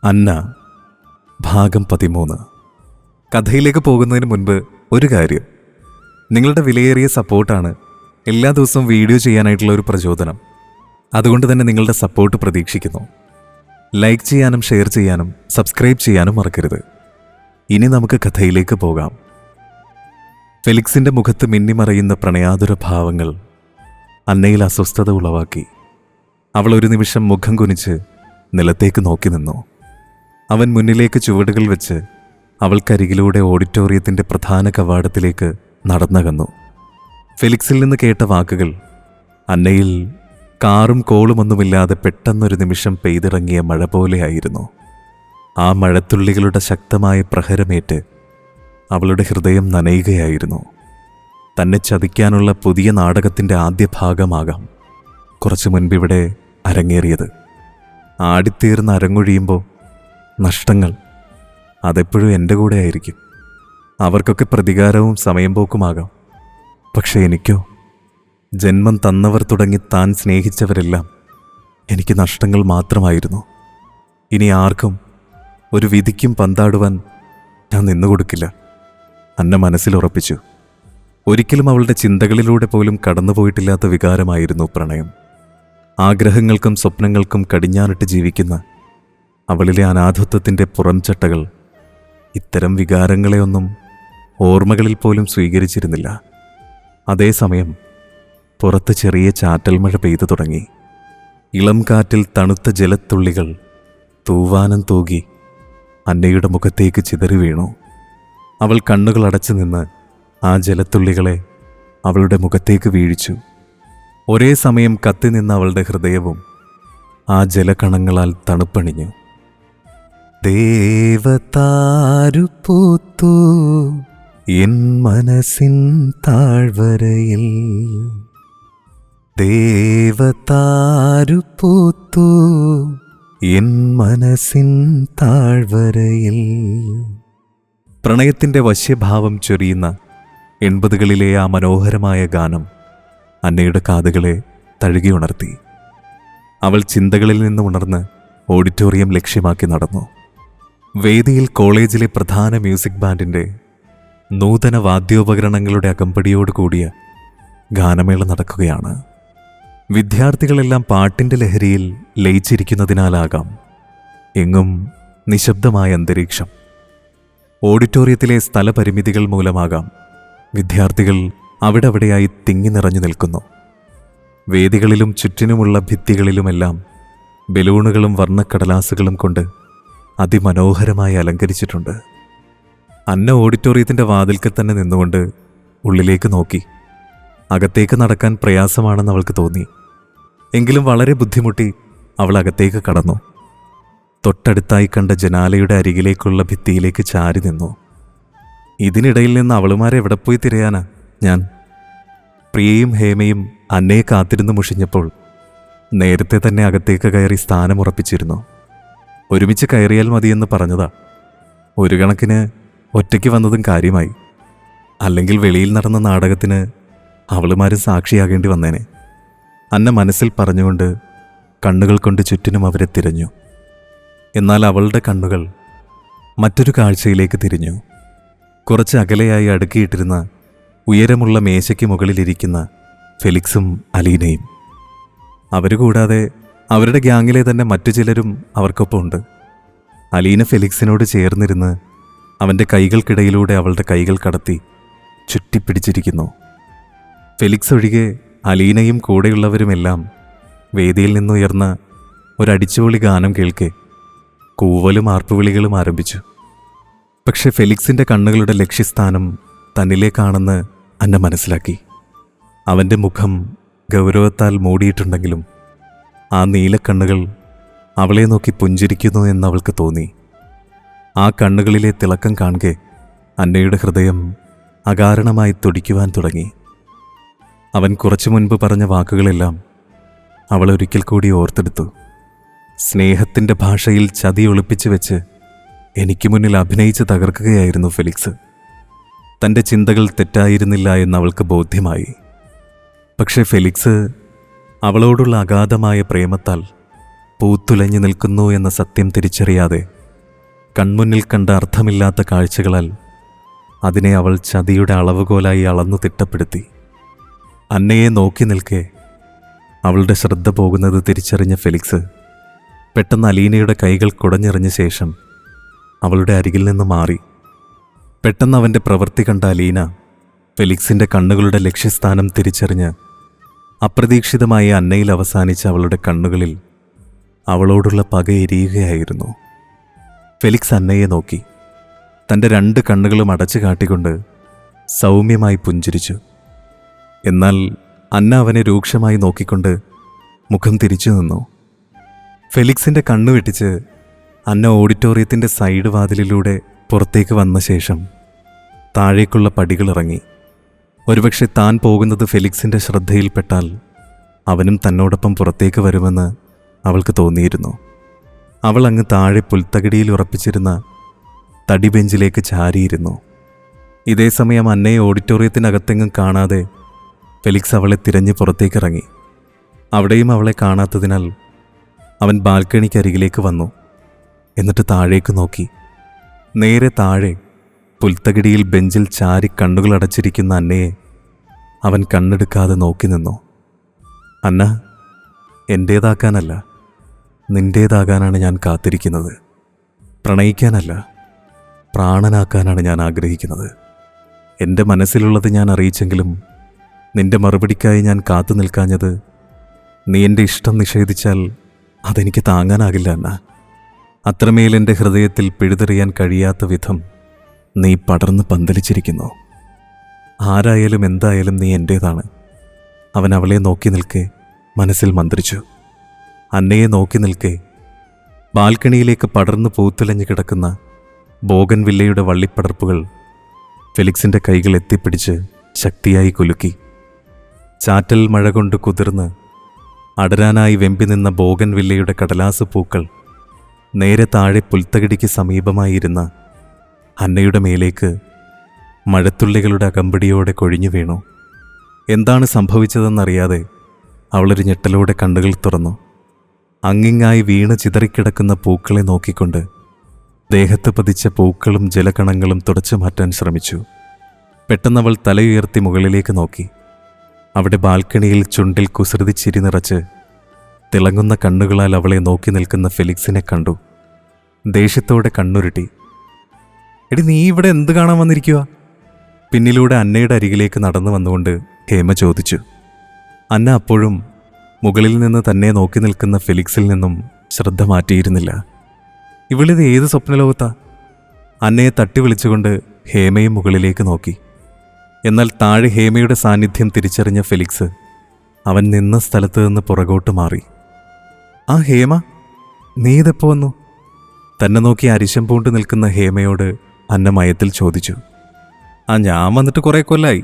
അന്ന ഭാഗം 13. കഥയിലേക്ക് പോകുന്നതിന് മുൻപ് ഒരു കാര്യം, നിങ്ങളുടെ വിലയേറിയ സപ്പോർട്ടാണ് എല്ലാ ദിവസവും വീഡിയോ ചെയ്യാനായിട്ടുള്ള ഒരു പ്രചോദനം. അതുകൊണ്ട് തന്നെ നിങ്ങളുടെ സപ്പോർട്ട് പ്രതീക്ഷിക്കുന്നു. ലൈക്ക് ചെയ്യാനും ഷെയർ ചെയ്യാനും സബ്സ്ക്രൈബ് ചെയ്യാനും മറക്കരുത്. ഇനി നമുക്ക് കഥയിലേക്ക് പോകാം. ഫെലിക്സിൻ്റെ മുഖത്ത് മിന്നിമറയുന്ന പ്രണയാതുര ഭാവങ്ങൾ അന്നയിൽ അസ്വസ്ഥത ഉളവാക്കി. അവൾ ഒരു നിമിഷം മുഖം കുനിച്ച് നിലത്തേക്ക് നോക്കി നിന്നു. അവൻ മുന്നിലേക്ക് ചുവടുകൾ വെച്ച് അവൾക്കരികിലൂടെ ഓഡിറ്റോറിയത്തിൻ്റെ പ്രധാന കവാടത്തിലേക്ക് നടന്നകന്നു. ഫെലിക്സിൽ നിന്ന് കേട്ട വാക്കുകൾ അന്നയിൽ കാറും കോളുമൊന്നുമില്ലാതെ പെട്ടെന്നൊരു നിമിഷം പെയ്തിറങ്ങിയ മഴ പോലെയായിരുന്നു. ആ മഴത്തുള്ളികളുടെ ശക്തമായ പ്രഹരമേറ്റ് അവളുടെ ഹൃദയം നനയുകയായിരുന്നു. തന്നെ ചതിക്കാനുള്ള പുതിയ നാടകത്തിൻ്റെ ആദ്യ ഭാഗമാകാം കുറച്ചു മുൻപിവിടെ അരങ്ങേറിയത്. ആടിത്തീർന്ന് അരങ്ങൊഴിയുമ്പോൾ നഷ്ടങ്ങൾ അതെപ്പോഴും എൻ്റെ കൂടെ ആയിരിക്കും. അവർക്കൊക്കെ പ്രതികാരവും സമയം പോക്കുമാകാം. പക്ഷെ എനിക്കോ, ജന്മം തന്നവർ തുടങ്ങി താൻ സ്നേഹിച്ചവരെല്ലാം എനിക്ക് നഷ്ടങ്ങൾ മാത്രമായിരുന്നു. ഇനി ആർക്കും ഒരു വിധിക്കും പന്താടുവാൻ ഞാൻ നിന്നുകൊടുക്കില്ല, അന്ന മനസ്സിലുറപ്പിച്ചു. ഒരിക്കലും അവളുടെ ചിന്തകളിലൂടെ പോലും കടന്നുപോയിട്ടില്ലാത്ത വികാരമായിരുന്നു പ്രണയം. ആഗ്രഹങ്ങൾക്കും സ്വപ്നങ്ങൾക്കും കടിഞ്ഞാണിട്ട് ജീവിക്കുന്ന അവളിലെ അനാഥത്വത്തിൻ്റെ പുറംചട്ടകൾ ഇത്തരം വികാരങ്ങളെയൊന്നും ഓർമ്മകളിൽ പോലും സ്വീകരിച്ചിരുന്നില്ല. അതേസമയം പുറത്ത് ചെറിയ ചാറ്റൽ മഴ പെയ്തു തുടങ്ങി. ഇളം കാറ്റിൽ തണുത്ത ജലത്തുള്ളികൾ തൂവാനം തൂകി അന്നയുടെ മുഖത്തേക്ക് ചിതറി വീണു. അവൾ കണ്ണുകൾ അടച്ചു നിന്ന് ആ ജലത്തുള്ളികളെ അവളുടെ മുഖത്തേക്ക് വീഴിച്ചു. ഒരേ സമയം കത്തിനിന്ന അവളുടെ ഹൃദയവും ആ ജലകണങ്ങളാൽ തണുപ്പണിഞ്ഞു. ദേവതാരു പൂത്തു എൻ മനസ്സിൻ താഴ്വരയിൽ, ദേവതാരു പൂത്തു എൻ മനസ്സിൻ താഴ്വരയിൽ. പ്രണയത്തിൻ്റെ വശ്യഭാവം ചൊരിയുന്ന 80കളിലെ ആ മനോഹരമായ ഗാനം അന്നയുടെ കാതുകളെ തഴുകിയുണർത്തി. അവൾ ചിന്തകളിൽ നിന്ന് ഉണർന്ന് ഓഡിറ്റോറിയം ലക്ഷ്യമാക്കി നടന്നു. വേദിയിൽ കോളേജിലെ പ്രധാന മ്യൂസിക് ബാൻഡിൻ്റെ നൂതന വാദ്യോപകരണങ്ങളുടെ അകമ്പടിയോടുകൂടിയ ഗാനമേള നടക്കുകയാണ്. വിദ്യാർത്ഥികളെല്ലാം പാട്ടിൻ്റെ ലഹരിയിൽ ലയിച്ചിരിക്കുന്നതിനാലാകാം എങ്ങും നിശബ്ദമായ അന്തരീക്ഷം. ഓഡിറ്റോറിയത്തിലെ സ്ഥലപരിമിതികൾ മൂലമാകാം വിദ്യാർത്ഥികൾ അവിടെയായി തിങ്ങി നിറഞ്ഞു നിൽക്കുന്നു. വേദികളിലും ചുറ്റിനുമുള്ള ഭിത്തികളിലുമെല്ലാം ബലൂണുകളും വർണ്ണക്കടലാസുകളും കൊണ്ട് അതിമനോഹരമായി അലങ്കരിച്ചിട്ടുണ്ട്. അന്ന ഓഡിറ്റോറിയത്തിൻ്റെ വാതിൽക്കൽ തന്നെ നിന്നുകൊണ്ട് ഉള്ളിലേക്ക് നോക്കി. അകത്തേക്ക് നടക്കാൻ പ്രയാസമാണെന്ന് അവൾക്ക് തോന്നി. എങ്കിലും വളരെ ബുദ്ധിമുട്ടി അവൾ അകത്തേക്ക് കടന്നു. തൊട്ടടുത്തായി കണ്ട ജനാലയുടെ അരികിലേക്കുള്ള ഭിത്തിയിലേക്ക് ചാരി നിന്നു. ഇതിനിടയിൽ നിന്ന് അവളുമാരെ എവിടെ പോയി തിരയാനാ ഞാൻ? പ്രിയയും ഹേമയും അന്നയെ കാത്തിരുന്ന് മുഷിഞ്ഞപ്പോൾ നേരത്തെ തന്നെ അകത്തേക്ക് കയറി സ്ഥാനമുറപ്പിച്ചിരുന്നു. ഒരുമിച്ച് കയറിയാൽ മതിയെന്ന് പറഞ്ഞതാ. ഒരു കണക്കിന് ഒറ്റയ്ക്ക് വന്നതും കാര്യമായി. അല്ലെങ്കിൽ വെളിയിൽ നടന്ന നാടകത്തിന് അവളുമാരും സാക്ഷിയാകേണ്ടി വന്നേനെ. അന്ന മനസ്സിൽ പറഞ്ഞുകൊണ്ട് കണ്ണുകൾ കൊണ്ട് ചുറ്റിനും അവരെ തിരഞ്ഞു. എന്നാൽ അവളുടെ കണ്ണുകൾ മറ്റൊരു കാഴ്ചയിലേക്ക് തിരിഞ്ഞു. കുറച്ച് അകലെയായി അടുക്കിയിട്ടിരുന്ന ഉയരമുള്ള മേശയ്ക്ക് മുകളിലിരിക്കുന്ന ഫെലിക്സും അലീനയും. അവർ കൂടാതെ അവരുടെ ഗ്യാങ്ങിലെ തന്നെ മറ്റു ചിലരും അവർക്കൊപ്പമുണ്ട്. അലീന ഫെലിക്സിനോട് ചേർന്നിരുന്ന് അവൻ്റെ കൈകൾക്കിടയിലൂടെ അവളുടെ കൈകൾ കടത്തി ചുറ്റിപ്പിടിച്ചിരിക്കുന്നു. ഫെലിക്സ് ഒഴികെ അലീനയും കൂടെയുള്ളവരുമെല്ലാം വേദിയിൽ നിന്നുയർന്ന ഒരടിച്ചുപൊളി ഗാനം കേൾക്കെ കൂവലും ആർപ്പുവിളികളും ആരംഭിച്ചു. പക്ഷെ ഫെലിക്സിൻ്റെ കണ്ണുകളുടെ ലക്ഷ്യസ്ഥാനം തന്നിലേക്കാണെന്ന് അന്ന മനസ്സിലാക്കി. അവൻ്റെ മുഖം ഗൗരവത്താൽ മൂടിയിട്ടുണ്ടെങ്കിലും ആ നീലക്കണ്ണുകൾ അവളെ നോക്കി പുഞ്ചിരിക്കുന്നു എന്നവൾക്ക് തോന്നി. ആ കണ്ണുകളിലെ തിളക്കം കാണുക അന്നയുടെ ഹൃദയം അകാരണമായി തുടിക്കുവാൻ തുടങ്ങി. അവൻ കുറച്ചു മുൻപ് പറഞ്ഞ വാക്കുകളെല്ലാം അവൾ ഒരിക്കൽ കൂടി ഓർത്തെടുത്തു. സ്നേഹത്തിൻ്റെ ഭാഷയിൽ ചതി ഒളിപ്പിച്ചു വെച്ച് എനിക്ക് മുന്നിൽ അഭിനയിച്ച് തകർക്കുകയായിരുന്നു ഫെലിക്സ്. തൻ്റെ ചിന്തകൾ തെറ്റായിരുന്നില്ല എന്നവൾക്ക് ബോധ്യമായി. പക്ഷേ ഫെലിക്സ് അവളോടുള്ള അഗാധമായ പ്രേമത്താൽ പൂത്തുലഞ്ഞു നിൽക്കുന്നു എന്ന സത്യം തിരിച്ചറിയാതെ കൺമുന്നിൽ കണ്ട അർത്ഥമില്ലാത്ത കാഴ്ചകളാൽ അതിനെ അവൾ ചതിയുടെ അളവുകോലായി അളന്നു തിട്ടപ്പെടുത്തി. അന്നയെ നോക്കി നിൽക്കെ അവളുടെ ശ്രദ്ധ പോകുന്നത് തിരിച്ചറിഞ്ഞ ഫെലിക്സ് പെട്ടെന്ന് അലീനയുടെ കൈകൾ കുടഞ്ഞെറിഞ്ഞ ശേഷം അവളുടെ അരികിൽ നിന്ന് മാറി. പെട്ടെന്ന് അവൻ്റെ പ്രവൃത്തി കണ്ട അലീന ഫെലിക്സിൻ്റെ കണ്ണുകളുടെ ലക്ഷ്യസ്ഥാനം തിരിച്ചറിഞ്ഞ് അപ്രതീക്ഷിതമായി അന്നയിൽ അവസാനിച്ച അവളുടെ കണ്ണുകളിൽ അവളോടുള്ള പക എരിയുകയായിരുന്നു. ഫെലിക്സ് അന്നയെ നോക്കി തൻ്റെ 2 കണ്ണുകളും അടച്ചു കാട്ടിക്കൊണ്ട് സൗമ്യമായി പുഞ്ചിരിച്ചു. എന്നാൽ അന്ന അവനെ രൂക്ഷമായി നോക്കിക്കൊണ്ട് മുഖം തിരിച്ചു നിന്നു. ഫെലിക്സിൻ്റെ കണ്ണു വെട്ടിച്ച് അന്ന ഓഡിറ്റോറിയത്തിൻ്റെ സൈഡ് വാതിലിലൂടെ പുറത്തേക്ക് വന്ന ശേഷം താഴേക്കുള്ള പടികളിറങ്ങി. ഒരുപക്ഷെ താൻ പോകുന്നത് ഫെലിക്സിൻ്റെ ശ്രദ്ധയിൽപ്പെട്ടാൽ അവനും തന്നോടൊപ്പം പുറത്തേക്ക് വരുമെന്ന് അവൾക്ക് തോന്നിയിരുന്നു. അവൾ അങ്ങ് താഴെ പുൽത്തകിടിയിൽ ഉറപ്പിച്ചിരുന്ന തടി ബെഞ്ചിലേക്ക് ചാരിയിരുന്നു. ഇതേസമയം അന്നയെ ഓഡിറ്റോറിയത്തിനകത്തെങ്ങും കാണാതെ ഫെലിക്സ് അവളെ തിരഞ്ഞ് പുറത്തേക്കിറങ്ങി. അവിടെയും അവളെ കാണാത്തതിനാൽ അവൻ ബാൽക്കണിക്കരികിലേക്ക് വന്നു. എന്നിട്ട് താഴേക്ക് നോക്കി. നേരെ താഴെ പുൽത്തകിടിയിൽ ബെഞ്ചിൽ ചാരി കണ്ണുകളടച്ചിരിക്കുന്ന അന്നയെ അവൻ കണ്ണെടുക്കാതെ നോക്കി നിന്നു. അന്ന, എൻ്റേതാക്കാനല്ല, നിൻ്റേതാകാനാണ് ഞാൻ കാത്തിരിക്കുന്നത്. പ്രണയിക്കാനല്ല, പ്രാണനാക്കാനാണ് ഞാൻ ആഗ്രഹിക്കുന്നത്. എൻ്റെ മനസ്സിലുള്ളത് ഞാൻ അറിയിച്ചെങ്കിലും നിന്റെ മറുപടിക്കായി ഞാൻ കാത്തു നിൽക്കാഞ്ഞത് നീ എൻ്റെ ഇഷ്ടം നിഷേധിച്ചാൽ അതെനിക്ക് താങ്ങാനാകില്ല അന്ന. അത്രമേൽ എൻ്റെ ഹൃദയത്തിൽ പിഴുതെറിയാൻ കഴിയാത്ത വിധം നീ പടർന്ന് പന്തലിച്ചിരിക്കുന്നു. ആരായാലും എന്തായാലും നീ എൻ്റേതാണ്. അവൻ അവളെ നോക്കി നിൽക്കെ മനസ്സിൽ മന്ത്രിച്ചു. അന്നയെ നോക്കി നിൽക്കെ ബാൽക്കണിയിലേക്ക് പടർന്നു പൂത്തുലഞ്ഞു കിടക്കുന്ന ബോഗൻവില്ലയുടെ വള്ളിപ്പടർപ്പുകൾ ഫെലിക്സിൻ്റെ കൈകൾ എത്തിപ്പിടിച്ച് ശക്തിയായി കുലുക്കി. ചാറ്റൽ മഴ കൊണ്ട് കുതിർന്ന് അടരാനായി വെമ്പി നിന്ന ബോഗൻവില്ലയുടെ കടലാസ് പൂക്കൾ നേരെ താഴെ പുൽത്തകിടിക്ക് സമീപമായിരുന്ന അന്നയുടെ മേലേക്ക് മഴത്തുള്ളികളുടെ അകമ്പടിയോടെ കൊഴിഞ്ഞു വീണു. എന്താണ് സംഭവിച്ചതെന്നറിയാതെ അവളൊരു ഞെട്ടലോടെ കണ്ണുകൾ തുറന്നു. അങ്ങിങ്ങായി വീണ് ചിതറിക്കിടക്കുന്ന പൂക്കളെ നോക്കിക്കൊണ്ട് ദേഹത്ത് പതിച്ച പൂക്കളും ജലകണങ്ങളും തുടച്ചു മാറ്റാൻ ശ്രമിച്ചു. പെട്ടെന്നവൾ തലയുയർത്തി മുകളിലേക്ക് നോക്കി. അവിടെ ബാൽക്കണിയിൽ ചുണ്ടിൽ കുസൃതി ചിരി നിറച്ച് തിളങ്ങുന്ന കണ്ണുകളാൽ അവളെ നോക്കി നിൽക്കുന്ന ഫെലിക്സിനെ കണ്ടു. ദേഷ്യത്തോടെ കണ്ണുരുട്ടി. എടി, നീ ഇവിടെ എന്ത് കാണാൻ വന്നിരിക്കുക? പിന്നിലൂടെ അന്നയുടെ അരികിലേക്ക് നടന്നു വന്നുകൊണ്ട് ഹേമ ചോദിച്ചു. അന്ന അപ്പോഴും മുകളിൽ നിന്ന് തന്നെ നോക്കി നിൽക്കുന്ന ഫെലിക്സിൽ നിന്നും ശ്രദ്ധ മാറ്റിയിരുന്നില്ല. ഇവളിത് ഏത് സ്വപ്നലോകത്താ? അന്നയെ തട്ടി വിളിച്ചുകൊണ്ട് ഹേമയും മുകളിലേക്ക് നോക്കി. എന്നാൽ താഴെ ഹേമയുടെ സാന്നിധ്യം തിരിച്ചറിഞ്ഞ ഫെലിക്സ് അവൻ നിന്ന സ്ഥലത്ത് നിന്ന് പുറകോട്ട് മാറി. ആ ഹേമ, നീ ഇതെപ്പോ വന്നു? തന്നെ നോക്കി അരിശം പൂണ്ട് നിൽക്കുന്ന ഹേമയോട് അന്ന മയത്തിൽ ചോദിച്ചു. ഞാൻ വന്നിട്ട് കുറേ കൊല്ലായി.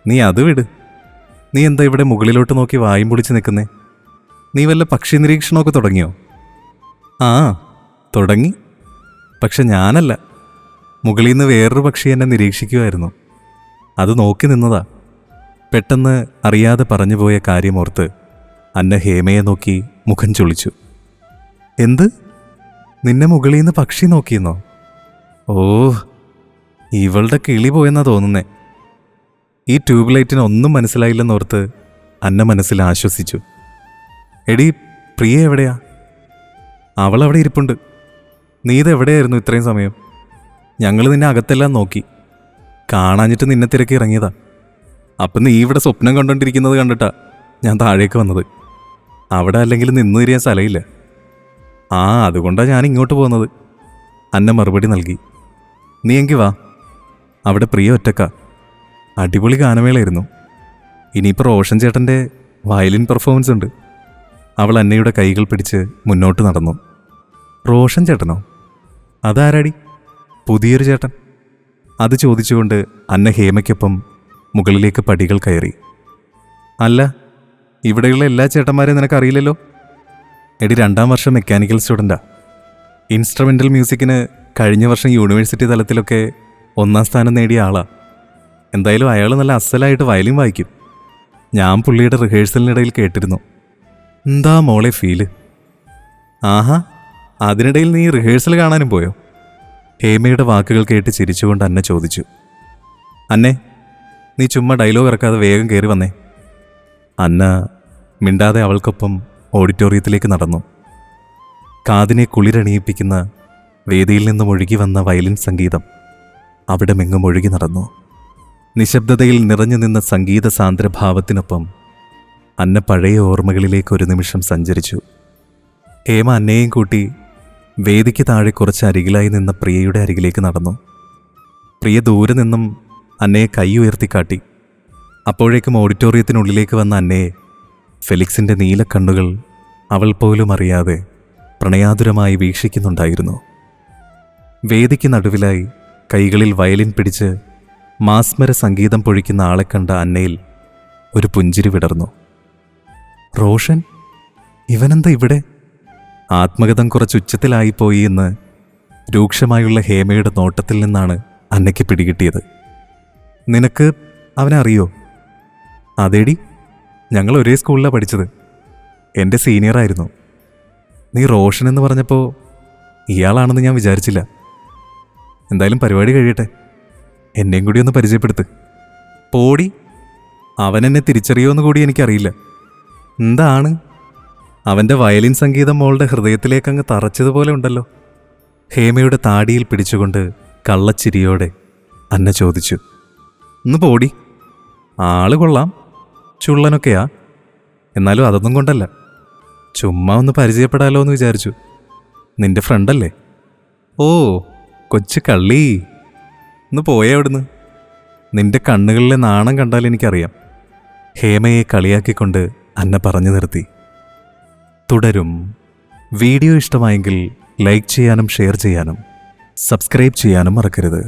നീ അത് വിട്. നീ എന്താ ഇവിടെ മുകളിലോട്ട് നോക്കി വായും പൊളിച്ച് നിൽക്കുന്നേ? നീ വല്ല പക്ഷി നിരീക്ഷണമൊക്കെ തുടങ്ങിയോ? ആ, തുടങ്ങി. പക്ഷെ ഞാനല്ല, മുകളിൽ നിന്ന് വേറൊരു പക്ഷി എന്നെ നിരീക്ഷിക്കുമായിരുന്നു. അത് നോക്കി നിന്നതാ. പെട്ടെന്ന് അറിയാതെ പറഞ്ഞുപോയ കാര്യമോർത്ത് അന്ന ഹേമയെ നോക്കി മുഖം ചൊളിച്ചു. എന്ത്? നിന്നെ മുകളിൽ നിന്ന് പക്ഷി നോക്കിയെന്നോ? ഓ, ഇവളുടെ കിളി പോയെന്നാ തോന്നുന്നേ. ഈ ട്യൂബ് ലൈറ്റിന് ഒന്നും മനസ്സിലായില്ലെന്നോർത്ത് അന്ന മനസ്സിൽ ആശ്വസിച്ചു. എടി, പ്രിയ എവിടെയാ? അവളവിടെ ഇരിപ്പുണ്ട്. നീ ഇതെവിടെയായിരുന്നു ഇത്രയും സമയം? ഞങ്ങൾ നിന്നെ അകത്തെല്ലാം നോക്കി, കാണാഞ്ഞിട്ട് നിന്നെ തിരക്കി ഇറങ്ങിയതാ. അപ്പം നീ ഇവിടെ സ്വപ്നം കണ്ടുകൊണ്ടിരിക്കുന്നത് കണ്ടിട്ടാ ഞാൻ താഴേക്ക് വന്നത്. അവിടെ അല്ലെങ്കിൽ നിന്ന് തിരിയാൻ സ്ഥലമില്ല. അതുകൊണ്ടാണ് ഞാൻ ഇങ്ങോട്ട് പോകുന്നത്. അന്ന മറുപടി നൽകി. നീ എങ്കിൽ വാ, അവിടെ പ്രിയ ഒറ്റക്കാ. അടിപൊളി ഗാനമേളയായിരുന്നു. ഇനിയിപ്പോൾ റോഷൻ ചേട്ടൻ്റെ വയലിൻ പെർഫോമൻസ് ഉണ്ട്. അവൾ അന്നയുടെ കൈകൾ പിടിച്ച് മുന്നോട്ട് നടന്നു. റോഷൻ ചേട്ടനോ? അതാരാടി? പുതിയൊരു ചേട്ടൻ. അത് ചോദിച്ചുകൊണ്ട് അന്ന ഹേമയ്ക്കൊപ്പം മുകളിലേക്ക് പടികൾ കയറി. അല്ല, ഇവിടെയുള്ള എല്ലാ ചേട്ടന്മാരെയും നിനക്കറിയില്ലല്ലോ. എടി, 2ാം വർഷം മെക്കാനിക്കൽ സ്റ്റുഡൻറ്റാ. ഇൻസ്ട്രുമെൻ്റൽ മ്യൂസിക്കിന് കഴിഞ്ഞ വർഷം യൂണിവേഴ്സിറ്റി തലത്തിലൊക്കെ 1ാം സ്ഥാനം നേടിയ ആളാ. എന്തായാലും അയാൾ നല്ല അസലായിട്ട് വയലിൻ വായിക്കും. ഞാൻ പുള്ളിയുടെ റിഹേഴ്സലിനിടയിൽ കേട്ടിരുന്നു. എന്താ മോളെ ഫീല്? ആഹാ, അതിനിടയിൽ നീ റിഹേഴ്സൽ കാണാനും പോയോ? ഹേമയുടെ വാക്കുകൾ കേട്ട് ചിരിച്ചുകൊണ്ട് അന്ന ചോദിച്ചു. അന്നെ, നീ ചുമ്മാ ഡയലോഗ് ഇറക്കാതെ വേഗം കയറി വന്നേ. അന്ന മിണ്ടാതെ അവൾക്കൊപ്പം ഓഡിറ്റോറിയത്തിലേക്ക് നടന്നു. കാതിനെ കുളിരണിയിപ്പിക്കുന്ന വേദിയിൽ നിന്നും ഒഴുകി വന്ന വയലിൻ സംഗീതം അവിടെ മെങ്ങും ഒഴുകി നടന്നു. നിശബ്ദതയിൽ നിറഞ്ഞു നിന്ന സംഗീത സാന്ദ്രഭാവത്തിനൊപ്പം അന്ന പഴയ ഓർമ്മകളിലേക്ക് ഒരു നിമിഷം സഞ്ചരിച്ചു. ഹേമ അന്നയെയും കൂട്ടി വേദിക്ക് താഴെ കുറച്ച് അരികിലായി നിന്ന പ്രിയയുടെ അരികിലേക്ക് നടന്നു. പ്രിയ ദൂരെ നിന്നും അന്നയെ കൈ ഉയർത്തിക്കാട്ടി. അപ്പോഴേക്കും ഓഡിറ്റോറിയത്തിനുള്ളിലേക്ക് വന്ന അന്നയെ ഫെലിക്സിൻ്റെ നീലക്കണ്ണുകൾ അവൾ പോലും അറിയാതെ പ്രണയാതുരമായി വീക്ഷിക്കുന്നുണ്ടായിരുന്നു. വേദിക്ക് നടുവിലായി കൈകളിൽ വയലിൻ പിടിച്ച് മാസ്മര സംഗീതം പൊഴിക്കുന്ന ആളെ കണ്ട അന്നയിൽ ഒരു പുഞ്ചിരി വിടർന്നു. റോഷൻ, ഇവനെന്താ ഇവിടെ? ആത്മഗതം കുറച്ചുച്ചത്തിലായിപ്പോയി എന്ന് രൂക്ഷമായുള്ള ഹേമയുടെ നോട്ടത്തിൽ നിന്നാണ് അന്നയ്ക്ക് പിടികിട്ടിയത്. നിനക്ക് അവനെ അറിയോ? അതേടി, ഞങ്ങൾ ഒരേ സ്കൂളിലാണ് പഠിച്ചത്. എൻ്റെ സീനിയറായിരുന്നു. നീ റോഷൻ എന്ന് പറഞ്ഞപ്പോൾ ഇയാളാണെന്ന് ഞാൻ വിചാരിച്ചില്ല. എന്തായാലും പരിപാടി കഴിയട്ടെ, എന്നെയും കൂടി ഒന്ന് പരിചയപ്പെടുത്ത്. പോടി, അവൻ എന്നെ തിരിച്ചറിയുമെന്ന് കൂടി എനിക്കറിയില്ല. എന്താണ്? അവൻ്റെ വയലിൻ സംഗീതം മോളുടെ ഹൃദയത്തിലേക്കങ്ങ് തറച്ചതുപോലെ ഉണ്ടല്ലോ. ഹേമയുടെ താടിയിൽ പിടിച്ചുകൊണ്ട് കള്ളച്ചിരിയോടെ അന്ന ചോദിച്ചു. ഒന്ന് പോടി, ആള് കൊള്ളാം, ചുള്ളനൊക്കെയാ. എന്നാലും അതൊന്നും കൊണ്ടല്ല, ചുമ്മാ ഒന്ന് പരിചയപ്പെടാലോ എന്ന് വിചാരിച്ചു. നിന്റെ ഫ്രണ്ടല്ലേ? ഓ, കൊച്ചു കള്ളി, ഒന്ന് പോയേ അവിടുന്ന്. നിന്റെ കണ്ണുകളിലെ നാണം കണ്ടാൽ എനിക്കറിയാം. ഹേമയെ കളിയാക്കിക്കൊണ്ട് അന്ന പറഞ്ഞു നിർത്തി. തുടരും. വീഡിയോ ഇഷ്ടമായെങ്കിൽ ലൈക്ക് ചെയ്യാനും ഷെയർ ചെയ്യാനും സബ്സ്ക്രൈബ് ചെയ്യാനും മറക്കരുത്.